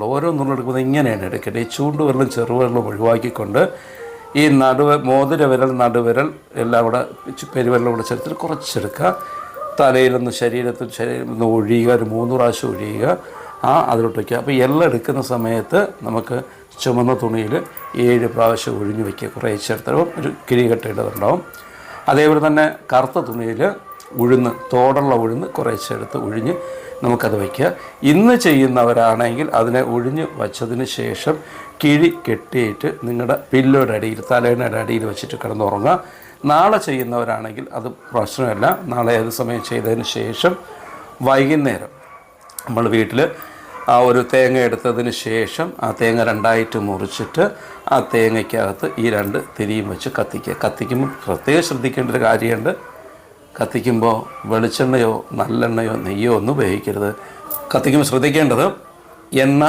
നുള്ളെടുക്കുള്ളൂ. ഓരോ നുള്ളെടുക്കുന്നത് ഇങ്ങനെയാണ് എടുക്കേണ്ടത്. ഈ ചൂണ്ടുവിരലും ചെറുവിരലും ഒഴിവാക്കിക്കൊണ്ട് ഈ മോതിര വിരൽ, നടുവിരൽ എല്ലാം കൂടെ പെരുവിരലും കൂടെ ചേർത്തിട്ട് കുറച്ചെടുക്കുക. തലയിലൊന്ന് ശരീരത്തിൽ ഒന്ന് ഒഴിയുക, ഒരു 3 പ്രാവശ്യം ഒഴിയുക. അതിലോട്ട് വയ്ക്കുക. അപ്പോൾ എല്ലാം എടുക്കുന്ന സമയത്ത് നമുക്ക് ചുമന്ന തുണിയിൽ 7 പ്രാവശ്യം ഒഴിഞ്ഞു വയ്ക്കുക. കുറേശ്ശെ എടുത്തപ്പോൾ ഒരു കിഴികെട്ടേണ്ടതുണ്ടാവും. അതേപോലെ തന്നെ കറുത്ത തുണിയിൽ ഉഴുന്ന്, തോടുള്ള ഉഴുന്ന് കുറേശ്ശെ എടുത്ത് ഒഴിഞ്ഞ് നമുക്കത് വയ്ക്കുക. ഇന്ന് ചെയ്യുന്നവരാണെങ്കിൽ അതിനെ ഒഴിഞ്ഞ് വച്ചതിന് ശേഷം കിഴി കെട്ടിയിട്ട് നിങ്ങളുടെ പില്ലോയുടെ അടിയിൽ, തലേയുടെ അടിയിൽ വെച്ചിട്ട് കിടന്നുറങ്ങുക. നാളെ ചെയ്യുന്നവരാണെങ്കിൽ അത് പ്രശ്നമല്ല. നാളെ ഏത് സമയം ചെയ്തതിന് ശേഷം വൈകുന്നേരം നമ്മൾ വീട്ടിൽ ഒരു തേങ്ങ എടുത്തതിന് ശേഷം ആ തേങ്ങ 2ആയിട്ട് മുറിച്ചിട്ട് ആ തേങ്ങയ്ക്കകത്ത് ഈ 2 തിരിയും വെച്ച് കത്തിക്കുക. കത്തിക്കുമ്പോൾ പ്രത്യേകം ശ്രദ്ധിക്കേണ്ട ഒരു കാര്യമുണ്ട്. കത്തിക്കുമ്പോൾ വെളിച്ചെണ്ണയോ നല്ലെണ്ണയോ നെയ്യോ ഒന്നും ഉപയോഗിക്കരുത്. കത്തിക്കുമ്പോൾ ശ്രദ്ധിക്കേണ്ടത് എണ്ണ